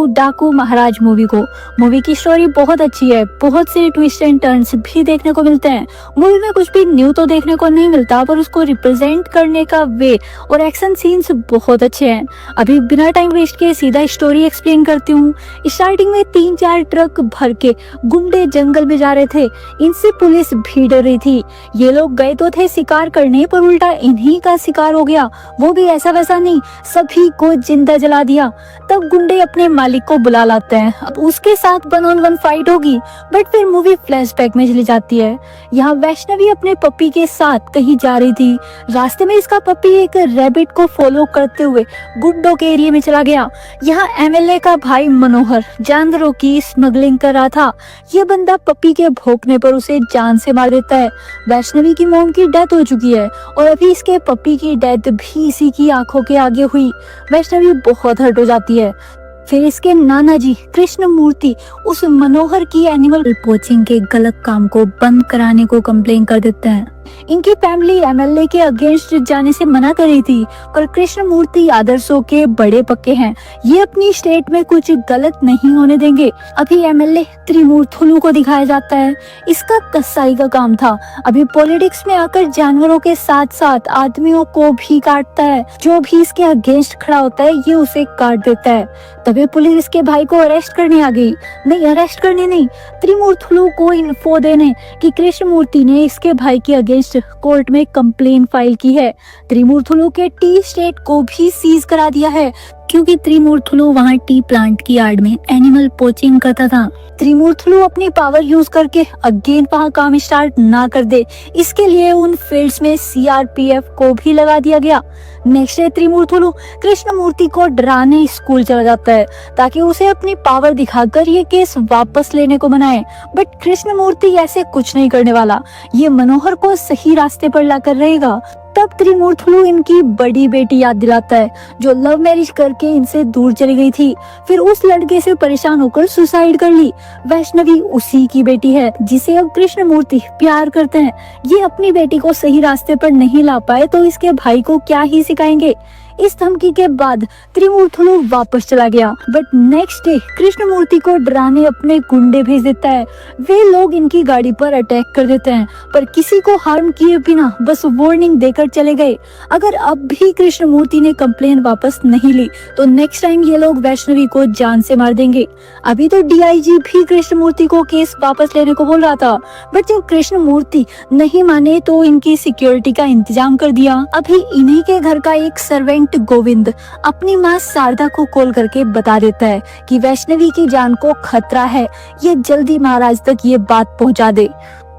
डाकू महाराज मूवी को। मूवी की स्टोरी बहुत अच्छी है, बहुत से ट्विस्ट एंड टर्न्स भी देखने को मिलते हैं। मूवी में कुछ भी न्यू तो देखने को नहीं मिलता, पर उसको रिप्रेजेंट करने का वे और एक्शन सीन्स बहुत अच्छे हैं। अभी बिना टाइम वेस्ट किए सीधा स्टोरी एक्सप्लेन करती हूँ। स्टार्टिंग में 3-4 ट्रक भर के गुंडे जंगल में जा रहे थे, इनसे पुलिस भी डर रही थी। ये लोग गए तो थे शिकार करने, पर उल्टा इन्हीं का शिकार हो गया। वो भी ऐसा वैसा नहीं, सभी को जिंदा जला दिया। तब गुंडे अपने मालिक को बुला लाते हैं, अब उसके साथ 1-on-1 फाइट होगी। बट फिर मूवी फ्लैशबैक में चली जाती है। यहाँ वैष्णवी अपने पपी के साथ कहीं जा रही थी। रास्ते में इसका पपी एक रैबिट को फॉलो करते हुए गुड्डो के एरिया में चला गया। यहाँ एमएलए का भाई मनोहर जानवरों की स्मगलिंग कर रहा था। ये बंदा पपी के भौंकने पर उसे जान से मार देता है। वैष्णवी की मॉम की डेथ हो चुकी है और अभी इसके पपी की डेथ भी इसी की आंखों के आगे हुई। वैष्णवी बहुत हर्ट हो जाती है। फिर इसके नाना जी कृष्ण मूर्ति उस मनोहर की एनिमल पोचिंग के गलत काम को बंद कराने को कंप्लेन कर देते हैं। इनकी फैमिली एमएलए के अगेंस्ट जाने से मना कर रही थी, पर कृष्ण मूर्ति आदर्शों के बड़े पक्के हैं। ये अपनी स्टेट में कुछ गलत नहीं होने देंगे। अभी एमएलए त्रिमूर्तुलु को दिखाया जाता है। इसका कसाई का काम था। अभी पॉलिटिक्स में आकर जानवरों के साथ साथ आदमियों को भी काटता है। जो भी इसके अगेंस्ट खड़ा होता है ये उसे काट देता है। तभी पुलिस इसके भाई को अरेस्ट करने आ गई। नहीं, अरेस्ट करने नहीं, त्रिमूर्तुलु को इन्फो देने कि कृष्ण मूर्ति ने इसके भाई के अगेंस्ट कोर्ट में कंप्लेन फाइल की है। त्रिमूर्तुलु के टी स्टेट को भी सीज करा दिया है, क्योंकि त्रिमूर्तुलु वहाँ टी प्लांट की आड़ में एनिमल पोचिंग करता था। त्रिमूर्तुलु अपनी पावर यूज करके अगेन वहाँ काम स्टार्ट ना कर दे, इसके लिए उन फील्ड्स में सीआरपीएफ को भी लगा दिया गया। नेक्स्ट डे त्रिमूर्तुलु कृष्ण मूर्ति को डराने स्कूल चला जाता है, ताकि उसे अपनी पावर दिखाकर ये केस वापस लेने को मनाए। बट कृष्ण मूर्ति ऐसे कुछ नहीं करने वाला, ये मनोहर को सही रास्ते पर लाकर रहेगा। तब त्रिमूर्तुलु इनकी बड़ी बेटी याद दिलाता है, जो लव मैरिज करके इनसे दूर चली गई थी। फिर उस लड़के से परेशान होकर सुसाइड कर ली। वैष्णवी उसी की बेटी है, जिसे अब कृष्ण मूर्ति प्यार करते हैं। ये अपनी बेटी को सही रास्ते पर नहीं ला पाए तो इसके भाई को क्या ही सिखाएंगे। इस धमकी के बाद त्रिमूर्तुलु वापस चला गया। बट नेक्स्ट डे कृष्ण मूर्ति को डराने अपने गुंडे भेज देता है। वे लोग इनकी गाड़ी पर अटैक कर देते हैं, पर किसी को हार्म किए बिना बस वार्निंग देकर चले गए। अगर अब भी कृष्ण मूर्ति ने कंप्लेन वापस नहीं ली तो नेक्स्ट टाइम ये लोग वैष्णवी को जान से मार देंगे। अभी तो डीआईजी भी कृष्ण मूर्ति को केस वापस लेने को बोल रहा था, बट जब कृष्ण मूर्ति नहीं माने तो इनकी सिक्योरिटी का इंतजाम कर दिया। अभी इन्हीं के घर का एक सर्वेंट गोविंद अपनी माँ शारदा को कॉल करके बता देता है कि वैष्णवी की जान को खतरा है, ये जल्दी महाराज तक ये बात पहुंचा दे।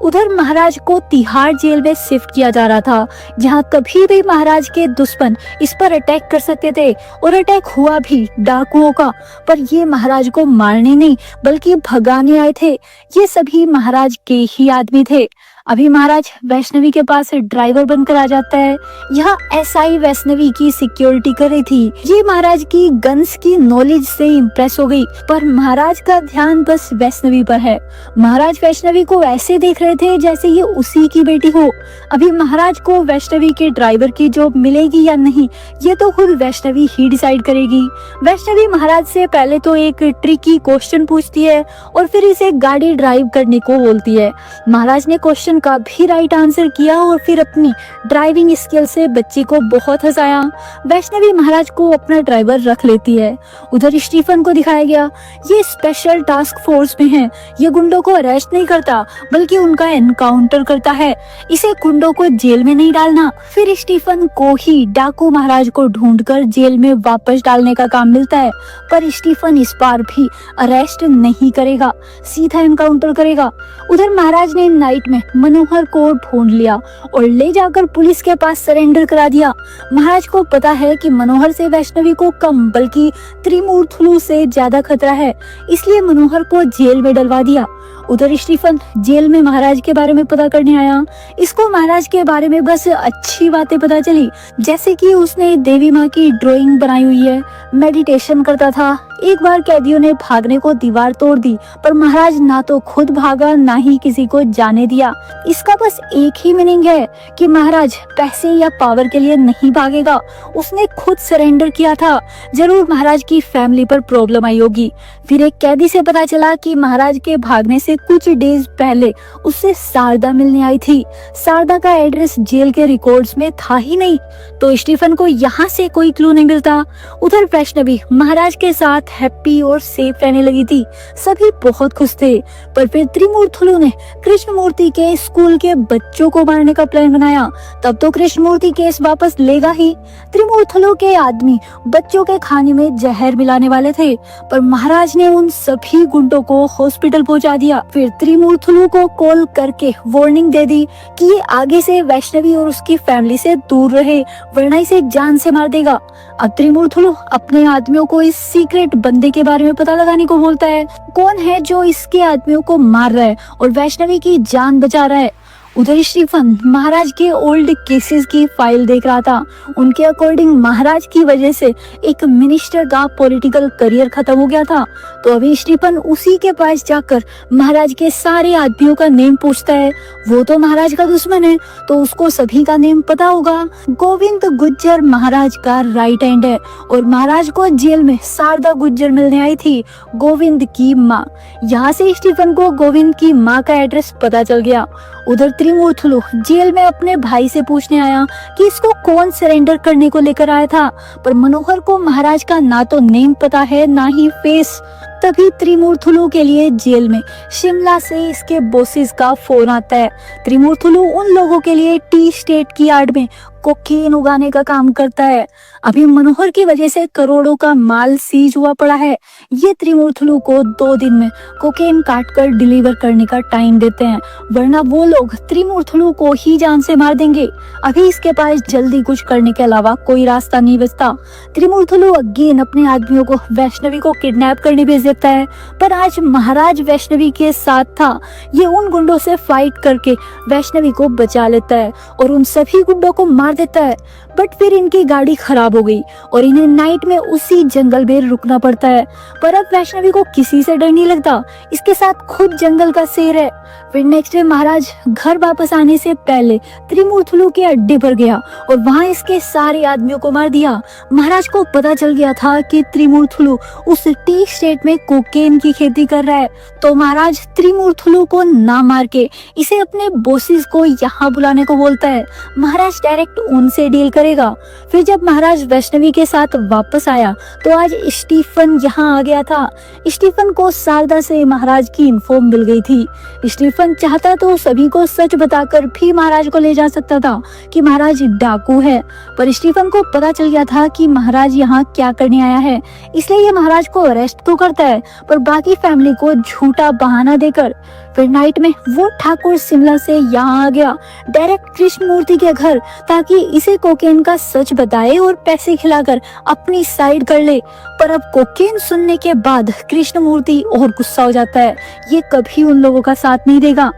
उधर महाराज को तिहाड़ जेल में शिफ्ट किया जा रहा था, जहां कभी भी महाराज के दुश्मन इस पर अटैक कर सकते थे, और अटैक हुआ भी डाकुओं का। पर ये महाराज को मारने नहीं बल्कि भगाने आए थे। ये सभी महाराज के ही आदमी थे। अभी महाराज वैष्णवी के पास ड्राइवर बनकर आ जाता है। यहाँ एसआई वैष्णवी की सिक्योरिटी कर रही थी। ये महाराज की गन्स की नॉलेज से इम्प्रेस हो गई, पर महाराज का ध्यान बस वैष्णवी पर है। महाराज वैष्णवी को ऐसे देख रहे थे जैसे ये उसी की बेटी हो। अभी महाराज को वैष्णवी के ड्राइवर की जॉब मिलेगी या नहीं, ये तो खुद वैष्णवी ही डिसाइड करेगी। वैष्णवी महाराज से पहले तो एक ट्रिकी क्वेश्चन पूछती है और फिर इसे गाड़ी ड्राइव करने को बोलती है। महाराज ने क्वेश्चन का भी राइट आंसर किया और फिर अपनी ड्राइविंग स्किल से बच्ची को बहुत हंसाया। वैष्णवी महाराज को अपना ड्राइवर रख लेती है। उधर स्टीफन को दिखाया गया, ये स्पेशल टास्क फोर्स में है। ये गुंडों को अरेस्ट नहीं करता बल्कि उनका एनकाउंटर करता है। इसे गुंडों को जेल में नहीं डालना। फिर स्टीफन को ही डाकू महाराज को ढूंढकर जेल में वापस डालने का काम मिलता है, पर स्टीफन इस बार भी अरेस्ट नहीं करेगा, सीधा एनकाउंटर करेगा। उधर महाराज ने नाइट में मनोहर को ढूंढ लिया और ले जाकर पुलिस के पास सरेंडर करा दिया। महाराज को पता है कि मनोहर से वैष्णवी को कम बल्कि त्रिमूर्तुलु से ज्यादा खतरा है, इसलिए मनोहर को जेल में डलवा दिया। उधर स्टीफन जेल में महाराज के बारे में पता करने आया। इसको महाराज के बारे में बस अच्छी बातें पता चली, जैसे कि उसने देवी माँ की ड्राइंग बनाई हुई है, मेडिटेशन करता था। एक बार कैदियों ने भागने को दीवार तोड़ दी, पर महाराज ना तो खुद भागा ना ही किसी को जाने दिया। इसका बस एक ही मीनिंग है कि महाराज पैसे या पावर के लिए नहीं भागेगा, उसने खुद सरेंडर किया था। जरूर महाराज की फैमिली पर प्रॉब्लम आई होगी। फिर एक कैदी से पता चला कि महाराज के भागने से कुछ डेज पहले उससे शारदा मिलने आई थी। शारदा का एड्रेस जेल के रिकॉर्ड्स में था ही नहीं, तो स्टीफन को यहाँ से कोई क्लू नहीं मिलता। उधर वैष्णवी महाराज के साथ हैप्पी और सेफ रहने लगी थी, सभी बहुत खुश थे। पर फिर त्रिमूर्तुलु ने कृष्णमूर्ति के स्कूल के बच्चों को मारने का प्लान बनाया। तब तो कृष्णमूर्ति केस वापस लेगा ही। त्रिमूर्तुलु के आदमी बच्चों के खाने में जहर मिलाने वाले थे, पर महाराज ने उन सभी गुंडों को हॉस्पिटल पहुंचा दिया। फिर त्रिमूर्तुलु को कॉल करके वार्निंग दे दी कि ये आगे से वैष्णवी और उसकी फैमिली से दूर रहे, वरना इसे जान से मार देगा। अब त्रिमूर्तुलु अपने आदमियों को इस सीक्रेट बंदे के बारे में पता लगाने को बोलता है, कौन है जो इसके आदमियों को मार रहा है और वैष्णवी की जान बचा रहा है। उधर स्टीफन महाराज के ओल्ड केसेस की फाइल देख रहा था। उनके अकॉर्डिंग महाराज की वजह से एक मिनिस्टर का पॉलिटिकल करियर खत्म हो गया था। तो अभी स्टीफन उसी के पास जाकर महाराज के सारे आदमियों का नेम पूछता है। वो तो महाराज का दुश्मन है, तो उसको सभी का नेम पता होगा। गोविंद गुज्जर महाराज का राइट हैंड है और महाराज को जेल में शारदा गुज्जर मिलने आई थी, गोविंद की माँ। यहाँ से स्टीफन को गोविंद की माँ का एड्रेस पता चल गया। उधर त्रिमूर्तुलु जेल में अपने भाई से पूछने आया कि इसको कौन सरेंडर करने को लेकर आया था, पर मनोहर को महाराज का ना तो नेम पता है ना ही फेस। तभी त्रिमूर्तुलु के लिए जेल में शिमला से इसके बॉसेस का फोन आता है। त्रिमूर्तुलु उन लोगों के लिए टी स्टेट की यार्ड में कोकीन उगाने का काम करता है। अभी मनोहर की वजह से करोड़ों का माल सीज हुआ पड़ा है। ये त्रिमूर्तुलु को 2 दिन में कोकेन काट कर डिलीवर करने का टाइम देते हैं, वरना वो लोग त्रिमूर्तुलु को ही जान से मार देंगे। अभी इसके पास जल्दी कुछ करने के अलावा कोई रास्ता नहीं बचता। त्रिमूर्तुलु अगेन अपने आदमियों को वैष्णवी को किडनैप करने भेज देता है, पर आज महाराज वैष्णवी के साथ था। ये उन गुंडों से फाइट करके वैष्णवी को बचा लेता है और उन सभी गुंडों को मार देता है। बट फिर इनकी गाड़ी खराब हो गई और इन्हें नाइट में उसी जंगल में रुकना पड़ता है। पर अब वैष्णवी को किसी से डर नहीं लगता, इसके साथ खुद जंगल का शेर है। फिर नेक्स्ट डे महाराज घर वापस आने से पहले त्रिमूर्तुलु के अड्डे पर गया और वहां इसके सारे आदमियों को मार दिया। महाराज को पता चल गया था कि त्रिमूर्तुलु उस टी स्टेट में कोकेन की खेती कर रहा है, तो महाराज त्रिमूर्तुलु को ना मार के इसे अपने बॉसेस को यहाँ बुलाने को बोलता है। महाराज डायरेक्ट उनसे डील करेगा। फिर जब महाराज वैष्णवी के साथ वापस आया तो आज स्टीफन यहाँ आ गया था। स्टीफन को शारदा से महाराज की इन्फॉर्म मिल गई थी। स्टीफन चाहता तो सभी को सच बताकर भी महाराज को ले जा सकता था कि महाराज डाकू है, पर स्टीफन को पता चल गया था कि महाराज यहाँ क्या करने आया है, इसलिए ये महाराज को अरेस्ट तो करता है पर बाकी फैमिली को झूठा बहाना देकर। फिर नाइट में वो ठाकुर शिमला से यहाँ आ गया डायरेक्ट कृष्णमूर्ति के घर, ताकि इसे कोकेन का सच बताए और पैसे खिलाकर अपनी साइड कर ले। पर अब कोकेन सुनने के बाद कृष्णमूर्ति और गुस्सा हो जाता है, ये कभी उन लोगों का साथ नहीं देगा।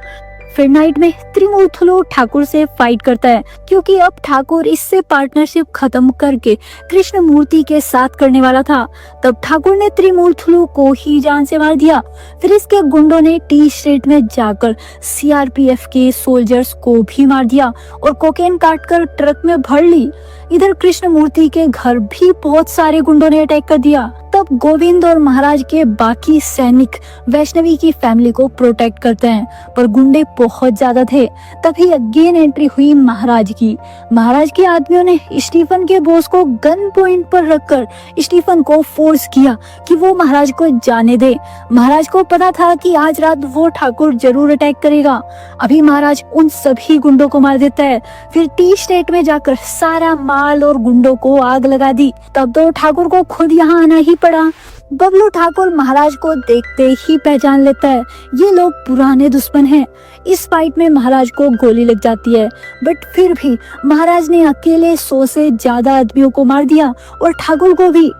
फिर नाइट में त्रिमूर्तुलु ठाकुर से फाइट करता है, क्योंकि अब ठाकुर इससे पार्टनरशिप खत्म करके कृष्णमूर्ति के साथ करने वाला था। तब ठाकुर ने त्रिमूर्तुलु को ही जान से मार दिया। फिर इसके गुंडों ने टी स्टेट में जाकर सीआरपीएफ के सोल्जर्स को भी मार दिया और कोकेन काट कर ट्रक में भर ली। इधर कृष्णमूर्ति के घर भी बहुत सारे गुंडों ने अटैक कर दिया। तब गोविंद और महाराज के बाकी सैनिक वैष्णवी की फैमिली को प्रोटेक्ट करते हैं, पर गुंडे बहुत ज्यादा थे। तभी अगेन एंट्री हुई महाराज की। महाराज के आदमियों ने स्टीफन के बॉस को गन पॉइंट पर रखकर स्टीफन को फोर्स किया कि वो महाराज को जाने दे। महाराज को पता था कि आज रात वो ठाकुर जरूर अटैक करेगा। अभी महाराज उन सभी गुंडों को मार देता है। फिर टी स्टेट में जाकर सारा माल और गुंडों को आग लगा दी। तब तो ठाकुर को खुद यहाँ आना ही पड़ा। बबलू ठाकुर महाराज को देखते ही पहचान लेता है, ये लोग पुराने दुश्मन हैं। इस फाइट में महाराज को गोली लग जाती है, बट फिर भी महाराज ने अकेले 100 से ज्यादा आदमियों को मार दिया और ठाकुर को भी।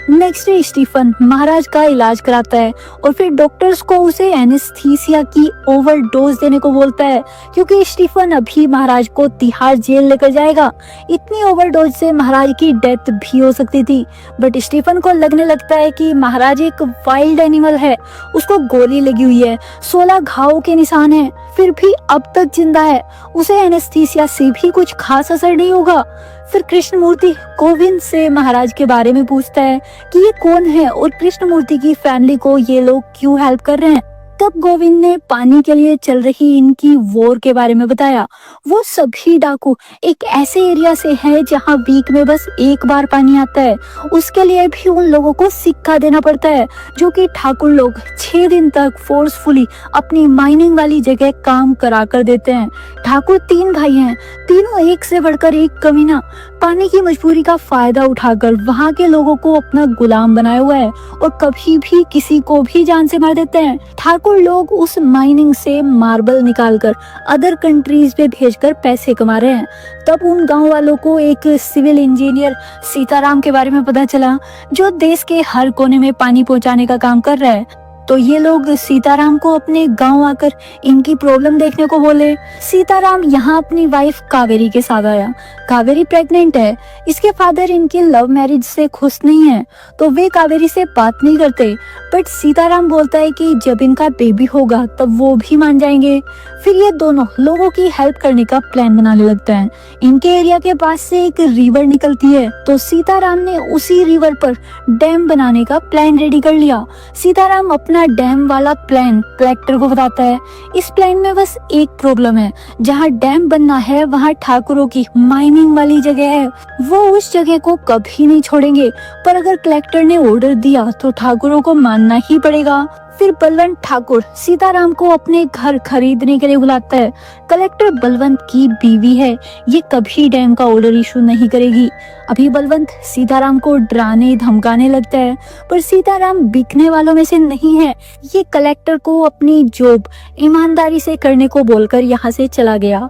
नेक्स्ट डे स्टीफन महाराज का इलाज कराता है और फिर डॉक्टर्स को उसे एनेस्थीसिया की ओवरडोज देने को बोलता है, क्योंकि स्टीफन अभी महाराज को तिहाड़ जेल लेकर जाएगा। इतनी ओवरडोज से महाराज की डेथ भी हो सकती थी, बट स्टीफन को लगने लगता है कि महाराज एक वाइल्ड एनिमल है, उसको गोली लगी हुई है, 16 घाव के निशान है, फिर भी अब तक जिंदा है, उसे एनेस्थीसिया से भी कुछ खास असर नहीं होगा। फिर कृष्णमूर्ति गोविंद से महाराज के बारे में पूछता है कि ये कौन है और कृष्णमूर्ति की फैमिली को ये लोग क्यों हेल्प कर रहे हैं। तब गोविंद ने पानी के लिए चल रही इनकी वॉर के बारे में बताया। वो सभी डाकू एक ऐसे एरिया से है जहाँ वीक में बस एक बार पानी आता है, उसके लिए भी उन लोगों को सिक्का देना पड़ता है, जो कि ठाकुर लोग 6 दिन तक फोर्सफुली अपनी माइनिंग वाली जगह काम करा कर देते हैं। ठाकुर 3 भाई हैं, तीनों एक से बढ़कर एक कमीना, पानी की मजबूरी का फायदा उठाकर वहाँ के लोगों को अपना गुलाम बनाया हुआ है और कभी भी किसी को भी जान से मार देते हैं। ठाकुर लोग उस माइनिंग से मार्बल निकालकर अदर कंट्रीज पे भेजकर पैसे कमा रहे हैं। तब उन गांव वालों को एक सिविल इंजीनियर सीताराम के बारे में पता चला, जो देश के हर कोने में पानी पहुंचाने का काम कर रहा है। तो ये लोग सीताराम को अपने गांव आकर इनकी प्रॉब्लम देखने को बोले। सीताराम यहाँ अपनी वाइफ कावेरी के साथ आया। कावेरी प्रेग्नेंट है, इसके फादर इनकी लव मैरिज से खुश नहीं है, तो वे कावेरी से बात नहीं करते, बट सीताराम बोलता है कि जब इनका बेबी होगा तब वो भी मान जाएंगे। फिर ये दोनों लोगों की हेल्प करने का प्लान बनाने लगता है। इनके एरिया के पास से एक रिवर निकलती है, तो सीताराम ने उसी रिवर पर डैम बनाने का प्लान रेडी कर लिया। सीताराम अपना डैम वाला प्लान कलेक्टर को बताता है। इस प्लान में बस एक प्रॉब्लम है, जहाँ डैम बनना है वहाँ ठाकुरों की माइनिंग वाली जगह है, वो उस जगह को कभी नहीं छोड़ेंगे, पर अगर कलेक्टर ने ऑर्डर दिया तो ठाकुरों को मानना ही पड़ेगा। फिर बलवंत ठाकुर सीताराम को अपने घर खरीदने के लिए बुलाता है। कलेक्टर बलवंत की बीवी है, ये कभी डैम का ऑर्डर इशू नहीं करेगी। अभी बलवंत सीताराम को डराने धमकाने लगता है, पर सीताराम बिकने वालों में से नहीं है। ये कलेक्टर को अपनी जॉब ईमानदारी से करने को बोलकर यहाँ से चला गया।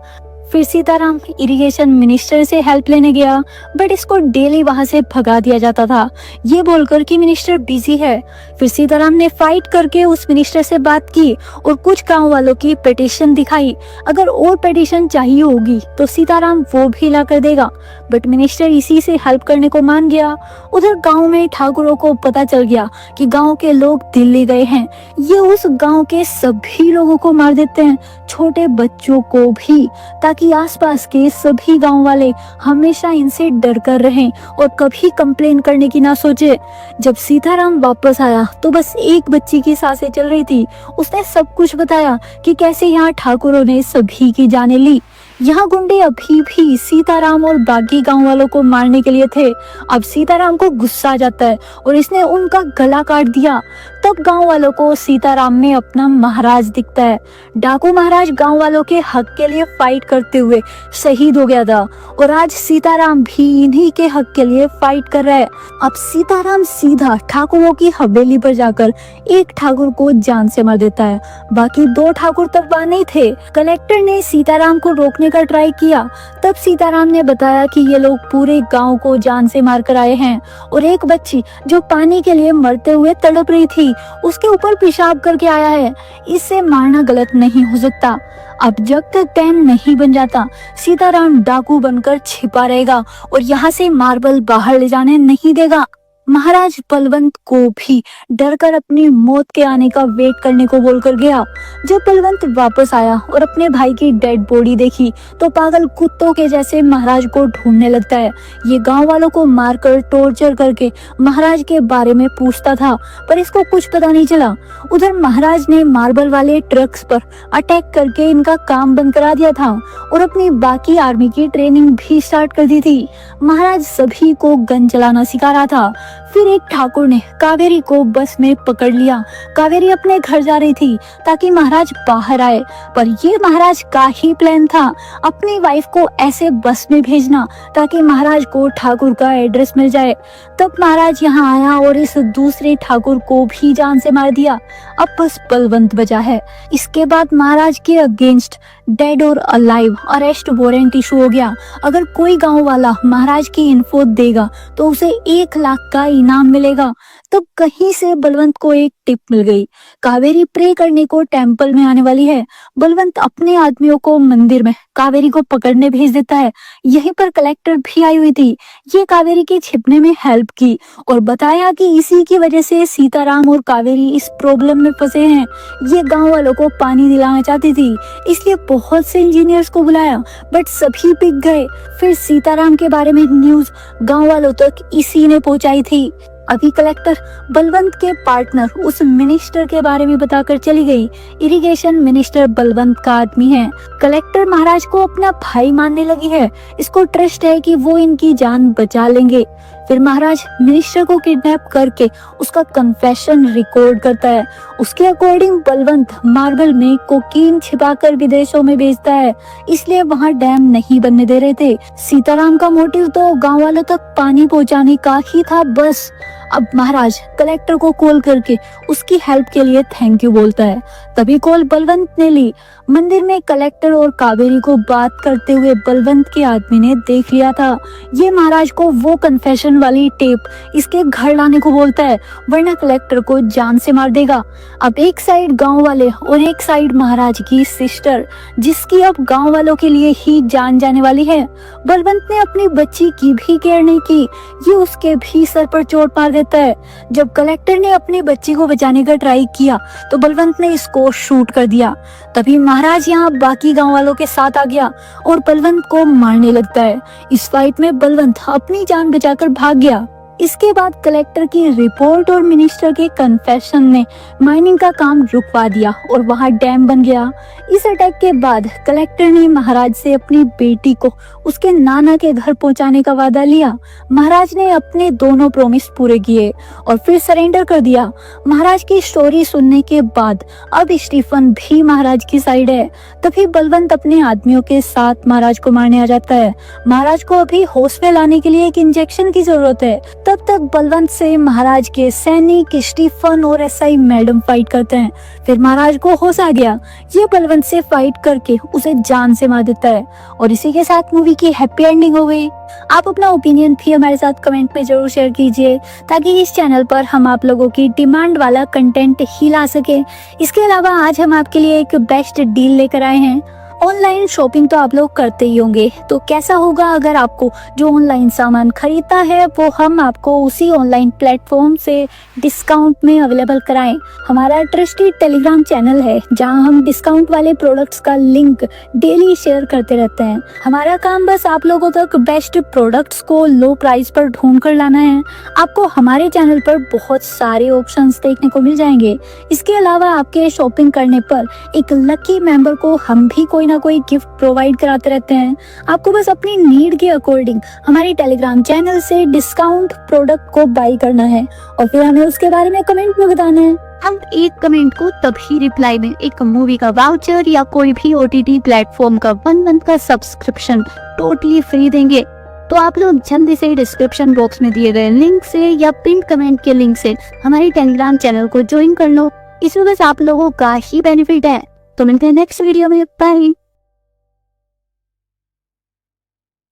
फिर सीताराम इरिगेशन मिनिस्टर से हेल्प लेने गया, बट इसको डेली वहां से भगा दिया जाता था, ये बोलकर कि मिनिस्टर बिजी है। फिर सीताराम ने फाइट करके उस मिनिस्टर से बात की और कुछ गांव वालों की पिटीशन दिखाई। अगर और पिटीशन चाहिए होगी तो सीताराम वो भी ला कर देगा, बट मिनिस्टर इसी से हेल्प करने को मान गया। उधर गाँव में ठाकुरों को पता चल गया कि गाँव के लोग दिल्ली गए हैं। ये उस गाँव के सभी लोगों को मार देते हैं, छोटे बच्चों को भी, ताकि आसपास के सभी गांव वाले हमेशा इनसे डर कर रहें और कभी कंप्लेन करने की ना सोचे। जब सीताराम वापस आया तो बस एक बच्ची की सांसें चल रही थी। उसने सब कुछ बताया कि कैसे यहाँ ठाकुरों ने सभी की जानें ली। यहाँ गुंडे अभी भी सीताराम और बाकी गांव वालों को मारने के लिए थे। अब सीताराम को गुस्सा आ जाता है और इसने उनका गला काट दिया। तब गांव वालों को सीताराम में अपना महाराज दिखता है। डाकू महाराज गांव वालों के हक के लिए फाइट करते हुए शहीद हो गया था और आज सीताराम भी इन्हीं के हक के लिए फाइट कर रहा है। अब सीताराम सीधा ठाकुरों की हवेली पर जाकर एक ठाकुर को जान से मार देता है। बाकी 2 ठाकुर तब वहां नहीं थे। कलेक्टर ने सीताराम को रोकने का ट्राई किया। तब सीताराम ने बताया कि ये लोग पूरे गांव को जान से मार कर आए हैं और एक बच्ची जो पानी के लिए मरते हुए तड़प रही थी, उसके ऊपर पेशाब करके आया है। इससे मारना गलत नहीं हो सकता। अब जब तक डैम नहीं बन जाता सीताराम डाकू बनकर छिपा रहेगा और यहाँ से मार्बल बाहर ले जाने नहीं देगा। महाराज बलवंत को भी डर कर अपनी मौत के आने का वेट करने को बोलकर गया। जब बलवंत वापस आया और अपने भाई की डेड बॉडी देखी तो पागल कुत्तों के जैसे महाराज को ढूंढने लगता है। ये गांव वालों को मारकर टॉर्चर करके महाराज के बारे में पूछता था, पर इसको कुछ पता नहीं चला। उधर महाराज ने मार्बल वाले ट्रक्स पर अटैक करके इनका काम बंद करा दिया था और अपनी बाकी आर्मी की ट्रेनिंग भी स्टार्ट कर दी थी। महाराज सभी को गन चलाना सिखा रहा था। फिर एक ठाकुर ने कावेरी को बस में पकड़ लिया। कावेरी अपने घर जा रही थी ताकि महाराज बाहर आए, पर ये महाराज का ही प्लान था अपनी वाइफ को ऐसे बस में भेजना ताकि महाराज को ठाकुर का एड्रेस मिल जाए। तब महाराज यहाँ आया और इस दूसरे ठाकुर को भी जान से मार दिया। अब बस बलवंत बचा है। इसके बाद महाराज के अगेंस्ट डेड और अलाइव अरेस्ट वारंट इशू हो गया। अगर कोई गांव वाला महाराज की इन्फो देगा तो उसे 1 लाख का इनाम मिलेगा। तब कहीं से बलवंत को एक टिप मिल गई। कावेरी प्रे करने को टेम्पल में आने वाली है। बलवंत अपने आदमियों को मंदिर में कावेरी को पकड़ने भेज देता है। यहीं पर कलेक्टर भी आई हुई थी। ये कावेरी के छिपने में हेल्प की और बताया कि इसी की वजह से सीताराम और कावेरी इस प्रॉब्लम में फंसे हैं। ये गांव वालों को पानी दिलाना चाहती थी, इसलिए बहुत से इंजीनियर्स को बुलाया, बट सभी पिघ गए। फिर सीताराम के बारे में न्यूज गांव वालों तक इसी ने पहुंचाई थी। अभी कलेक्टर बलवंत के पार्टनर उस मिनिस्टर के बारे में बताकर चली गई। इरिगेशन मिनिस्टर बलवंत का आदमी है। कलेक्टर महाराज को अपना भाई मानने लगी है। इसको ट्रस्ट है कि वो इनकी जान बचा लेंगे। फिर महाराज मिनिस्टर को किडनैप करके उसका कन्फेशन रिकॉर्ड करता है। उसके अकॉर्डिंग बलवंत मार्बल में कोकीन छिपाकर विदेशों में बेचता है, इसलिए वहाँ डैम नहीं बनने दे रहे थे। सीताराम का मोटिव तो गांव वालों तक पानी पहुंचाने का ही था बस। अब महाराज कलेक्टर को कॉल करके उसकी हेल्प के लिए थैंक यू बोलता है। तभी कॉल बलवंत ने ली। मंदिर में कलेक्टर और कावेरी को बात करते हुए बलवंत के आदमी ने देख लिया था। ये महाराज को वो कन्फेशन वाली टेप इसके घर लाने को बोलता है, वरना कलेक्टर को जान से मार देगा। अब एक साइड गांव वाले और एक साइड महाराज की सिस्टर, जिसकी अब गांव वालों के लिए ही जान जाने वाली है। बलवंत ने अपनी बच्ची की भी केयर नहीं की, ये उसके भी सर पर चोट मार देता है। जब कलेक्टर ने अपनी बच्ची को बचाने का ट्राई किया तो बलवंत ने इसको शूट कर दिया। तभी महाराज यहाँ बाकी गांव वालों के साथ आ गया और बलवंत को मारने लगता है। इस फाइट में बलवंत अपनी जान बचाकर भाग गया। इसके बाद कलेक्टर की रिपोर्ट और मिनिस्टर के कन्फेशन ने माइनिंग का काम रुकवा दिया और वहां डैम बन गया। इस अटैक के बाद कलेक्टर ने महाराज से अपनी बेटी को उसके नाना के घर पहुंचाने का वादा लिया। महाराज ने अपने दोनों प्रॉमिस पूरे किए और फिर सरेंडर कर दिया। महाराज की स्टोरी सुनने के बाद अब स्टीफन भी महाराज की साइड है। तभी बलवंत अपने आदमियों के साथ महाराज को मारने आ जाता है। महाराज को अभी होश में लाने के लिए एक इंजेक्शन की जरूरत है। तब तक बलवंत से महाराज के सैनिक स्टीफन और एसआई मैडम फाइट करते हैं। फिर महाराज को होश आ गया। ये बलवंत से फाइट करके उसे जान से मार देता है और इसी के साथ मूवी की हैप्पी एंडिंग हो गई। आप अपना ओपिनियन भी हमारे साथ कमेंट में जरूर शेयर कीजिए, ताकि इस चैनल पर हम आप लोगों की डिमांड वाला कंटेंट ही ला सके। इसके अलावा आज हम आपके लिए एक बेस्ट डील लेकर आए हैं। ऑनलाइन शॉपिंग तो आप लोग करते ही होंगे, तो कैसा होगा अगर आपको जो ऑनलाइन सामान खरीदता है वो हम आपको उसी ऑनलाइन प्लेटफॉर्म से डिस्काउंट में अवेलेबल कराएं। हमारा ट्रस्टेड टेलीग्राम चैनल है जहां हम डिस्काउंट वाले प्रोडक्ट्स का लिंक डेली शेयर करते रहते हैं। हमारा काम बस आप लोगों तक बेस्ट प्रोडक्ट्स को लो प्राइस पर ढूंढ कर लाना है। आपको हमारे चैनल पर बहुत सारे ऑप्शंस देखने को मिल जाएंगे। इसके अलावा आपके शॉपिंग करने पर एक लकी मेंबर को हम भी कोई ना कोई गिफ्ट प्रोवाइड कराते रहते हैं। आपको बस अपनी नीड के अकॉर्डिंग हमारे टेलीग्राम चैनल से डिस्काउंट प्रोडक्ट को बाय करना है और फिर हमें उसके बारे में कमेंट में बताना है। हम एक कमेंट को तभी रिप्लाई में एक मूवी का वाउचर या कोई भी OTT प्लेटफॉर्म का 1 मंथ का सब्सक्रिप्शन टोटली फ्री देंगे। तो आप लोग जल्दी से डिस्क्रिप्शन बॉक्स में दिए गए लिंक से या पिन कमेंट के लिंक से हमारे टेलीग्राम चैनल को ज्वाइन कर लो। इसमें बस आप लोगों का ही बेनिफिट है। तो मिलते हैं नेक्स्ट वीडियो में। बाय।